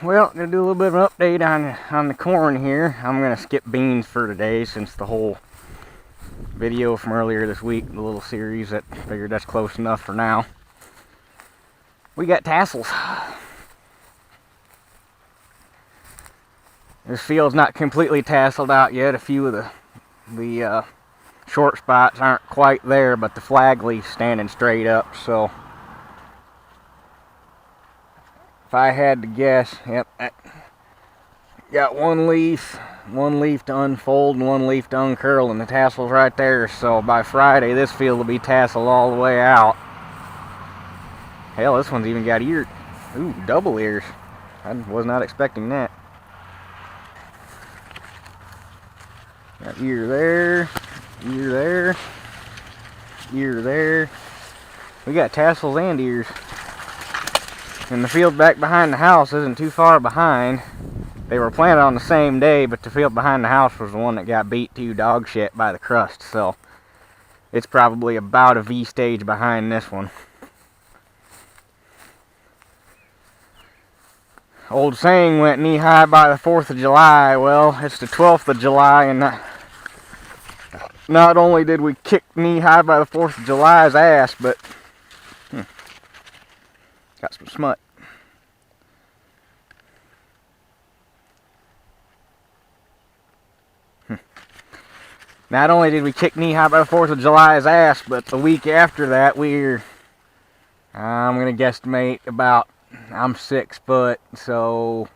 Well, gonna do a little bit of an update on the corn here. I'm gonna skip beans for today since the whole video from earlier this week, the little series, that figured that's close enough for now. We got tassels. This field's not completely tasseled out yet. A few of the short spots aren't quite there, but the flag leaf's standing straight up. So if I had to guess, yep, got one leaf to unfold and one leaf to uncurl, and the tassel's right there. So by Friday, this field will be tasseled all the way out. Hell, this one's even got ears. Ooh, double ears. I was not expecting that. Got ear there, ear there, ear there. We got tassels and ears. And the field back behind the house isn't too far behind. They were planted on the same day, but the field behind the house was the one that got beat to dog shit by the crust. So it's probably about a V stage behind this one. Old saying went knee high by the 4th of July. Well, it's the 12th of July, and not only did we kick knee high by the 4th of July's ass, but got some smut. Not only did we kick knee high by the 4th of July's ass, but the week after that, I'm going to guesstimate about, I'm 6 foot, so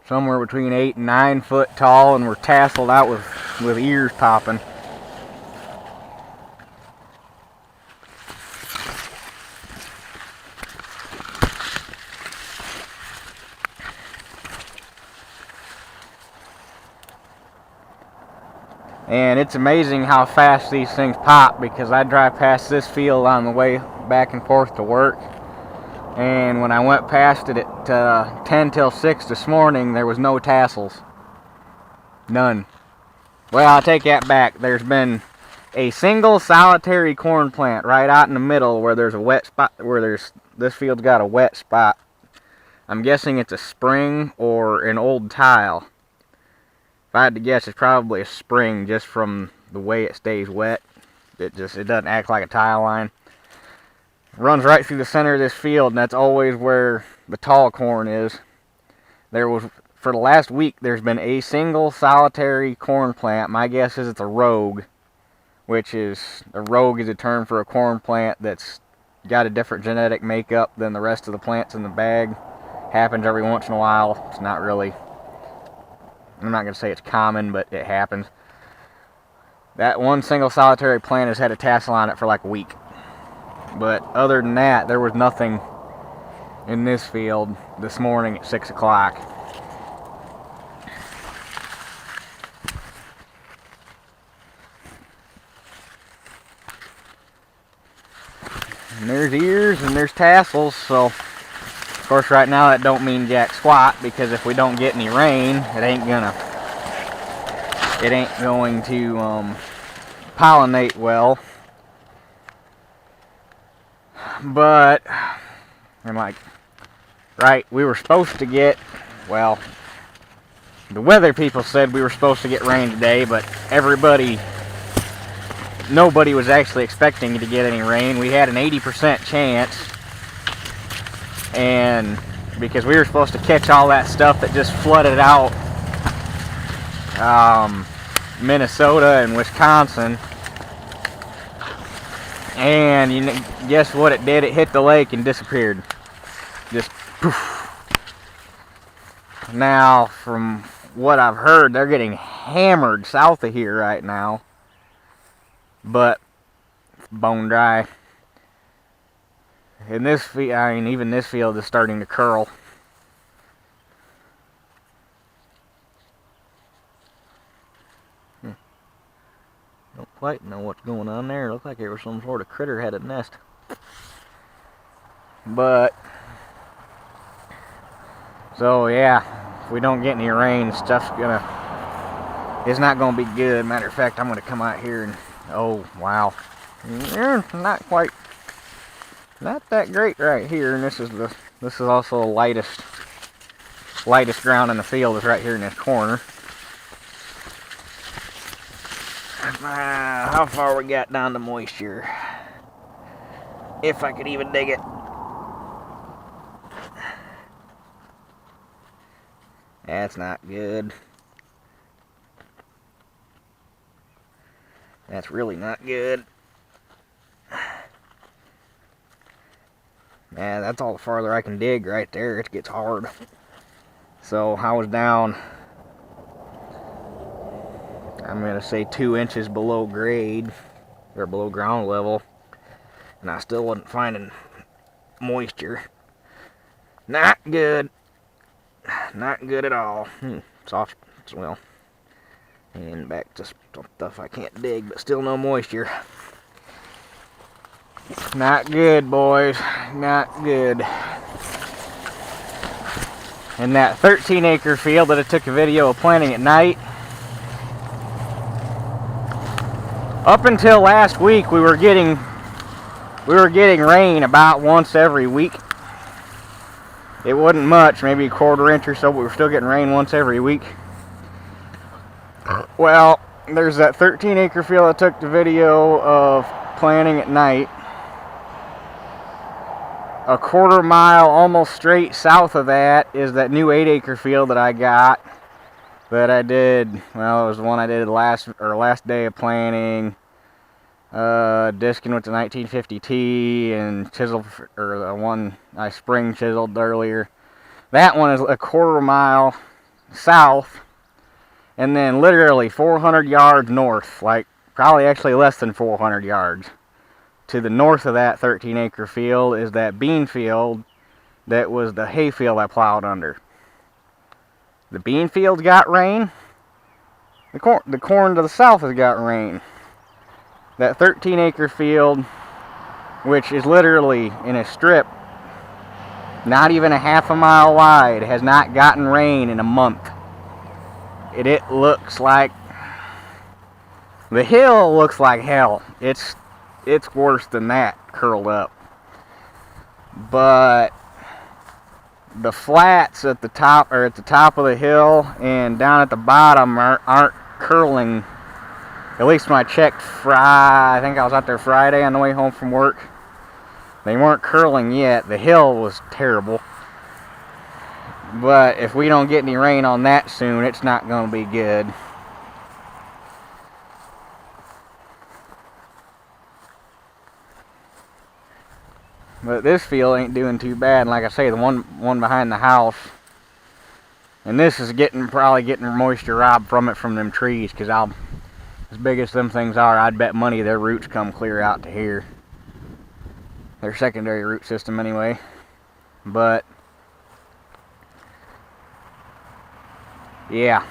somewhere between 8 and 9 foot tall, and we're tasseled out with ears popping. And it's amazing how fast these things pop, because I drive past this field on the way back and forth to work. And when I went past it at 10 till 6 this morning, there was no tassels. None. Well, I'll take that back. There's been a single solitary corn plant right out in the middle where there's a wet spot, this field's got a wet spot. I'm guessing it's a spring or an old tile. If I had to guess, it's probably a spring, just from the way it stays wet. It doesn't act like a tile line. It runs right through the center of this field, and that's always where the tall corn is. For the last week, there's been a single solitary corn plant. My guess is it's a rogue, a rogue is a term for a corn plant that's got a different genetic makeup than the rest of the plants in the bag. Happens every once in a while. It's not really, I'm not going to say it's common, but it happens. That one single solitary plant has had a tassel on it for like a week. But other than that, there was nothing in this field this morning at 6 o'clock. And there's ears and there's tassels, so of course right now that don't mean jack squat, because if we don't get any rain, it ain't going to pollinate well. But I'm like, right, we were supposed to get, well, the weather people said we were supposed to get rain today, but nobody was actually expecting to get any rain. We had an 80% chance, and because we were supposed to catch all that stuff that just flooded out Minnesota and Wisconsin. And guess what it did? It hit the lake and disappeared. Just poof. Now, from what I've heard, they're getting hammered south of here right now. But it's bone dry. And this field, even this field is starting to curl. Don't quite know what's going on there. It looked like there was some sort of critter had a nest. But, so yeah, if we don't get any rain, it's not gonna be good. Matter of fact, I'm gonna come out here and, oh wow, not that great right here. And this is also the lightest lightest ground in the field is right here in this corner. How far we got down to moisture? If I could even dig it. That's not good. That's really not good. Man, that's all the farther I can dig right there. It gets hard. So I was down, I'm going to say 2 inches below grade, or below ground level, and I still wasn't finding moisture. Not good. Not good at all. Soft as well. And back to stuff I can't dig, but still no moisture. Not good, boys. Not good. In that 13-acre field that I took a video of planting at night, up until last week, we were getting rain about once every week. It wasn't much, maybe a quarter inch or so, but we were still getting rain once every week. Well, there's that 13-acre field I took the video of planting at night. A quarter mile almost straight south of that is that new 8-acre field that I got, that I did, well, it was the one I did last day of planting, disking with the 1950T and chisel, or the one I spring chiseled earlier. That one is a quarter mile south, and then literally 400 yards north, like probably actually less than 400 yards. To the north of that 13-acre field is that bean field that was the hay field I plowed under. The bean field's got rain. The corn to the south has got rain. That 13-acre field, which is literally in a strip not even a half a mile wide, has not gotten rain in a month. It looks like, the hill looks like hell. It's worse than that curled up. But the flats at the top, or at the top of the hill and down at the bottom, aren't curling. At least when I checked I think I was out there Friday on the way home from work. They weren't curling yet. The hill was terrible. But if we don't get any rain on that soon, it's not going to be good. But this field ain't doing too bad. And like I say, the one behind the house, and this is probably getting moisture robbed from it from them trees, because as big as them things are, I'd bet money their roots come clear out to here. Their secondary root system anyway. But yeah,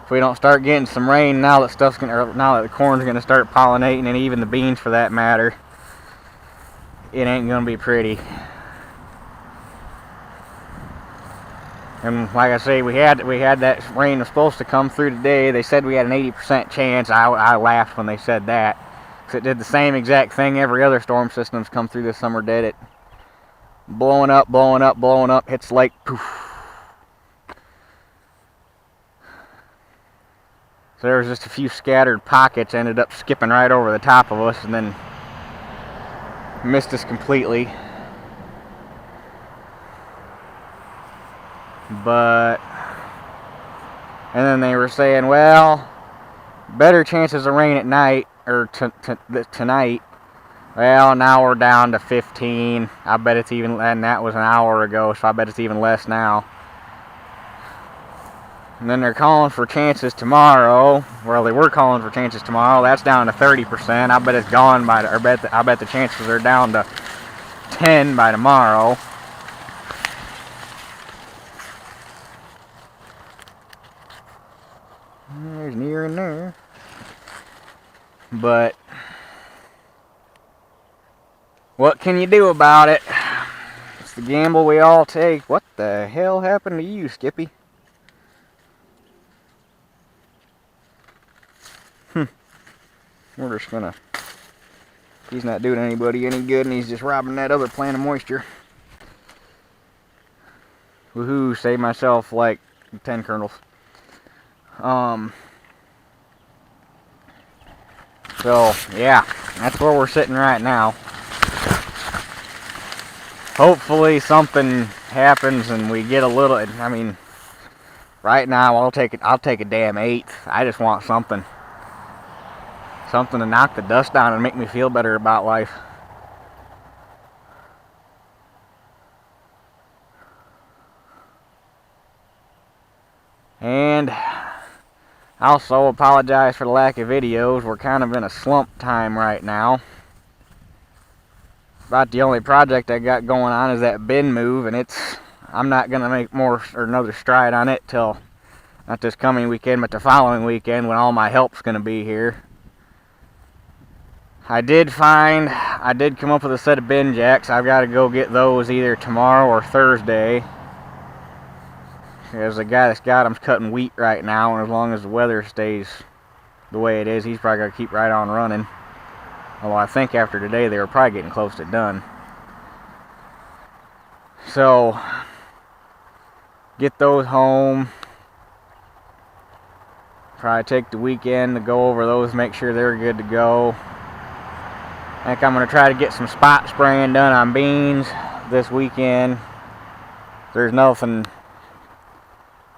if we don't start getting some rain now that the corn's gonna start pollinating, and even the beans for that matter, it ain't gonna be pretty. And like I say, we had that rain was supposed to come through today. They said we had an 80% chance. I laughed when they said that, because it did the same exact thing every other storm system's come through this summer did. It blowing up, blowing up, blowing up, hits the lake, poof. So there was just a few scattered pockets, ended up skipping right over the top of us, and then missed us completely. But, and then they were saying, well, better chances of rain at night, or tonight. Well, now we're down to 15. I bet it's even, and that was an hour ago, so I bet it's even less now. And then they're calling for chances tomorrow. Well, they were calling for chances tomorrow. That's down to 30%. I bet it's gone by, I bet the chances are down to 10 by tomorrow. There's near in there. But what can you do about it? It's the gamble we all take. What the hell happened to you, Skippy? We're just gonna, he's not doing anybody any good, and he's just robbing that other plant of moisture. Woohoo, save myself like 10 kernels. So, yeah, that's where we're sitting right now. Hopefully something happens and we get a little, I mean, right now I'll take a damn 8th. I just want something. Something to knock the dust down and make me feel better about life. And I also apologize for the lack of videos. We're kind of in a slump time right now. About the only project I got going on is that bin move, and I'm not gonna make more or another stride on it till not this coming weekend, but the following weekend when all my help's gonna be here. I did come up with a set of bin jacks. I've got to go get those either tomorrow or Thursday. There's a guy that's got them cutting wheat right now, and as long as the weather stays the way it is, he's probably going to keep right on running. Although I think after today they were probably getting close to done. So, get those home. Probably take the weekend to go over those, make sure they're good to go. I think I'm going to try to get some spot spraying done on beans this weekend. There's nothing,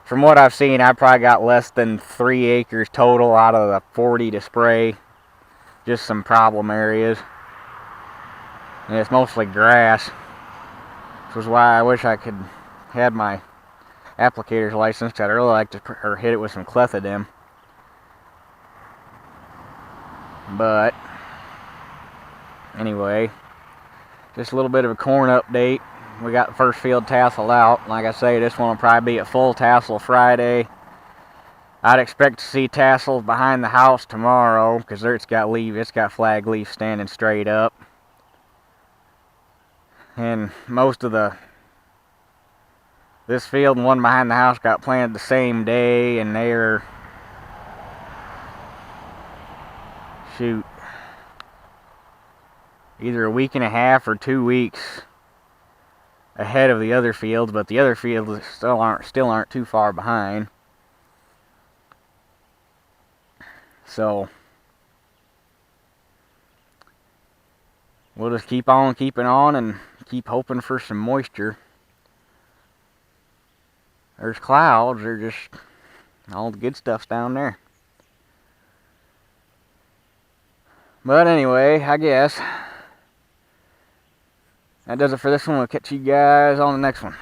from what I've seen, I probably got less than 3 acres total out of the 40 to spray. Just some problem areas. And it's mostly grass. Which is why I wish I could had my applicator's license. I'd really like to hit it with some clethodim. But anyway, just a little bit of a corn update. We got the first field tassel out. Like I say, this one will probably be a full tassel Friday. I'd expect to see tassels behind the house tomorrow because it's got flag leaf standing straight up. And most of this field and one behind the house got planted the same day, and they're, shoot, either a week and a half or 2 weeks ahead of the other fields, but the other fields still aren't too far behind. So we'll just keep on keeping on and keep hoping for some moisture. There's clouds, they're just, all the good stuff's down there. But anyway, I guess that does it for this one. We'll catch you guys on the next one.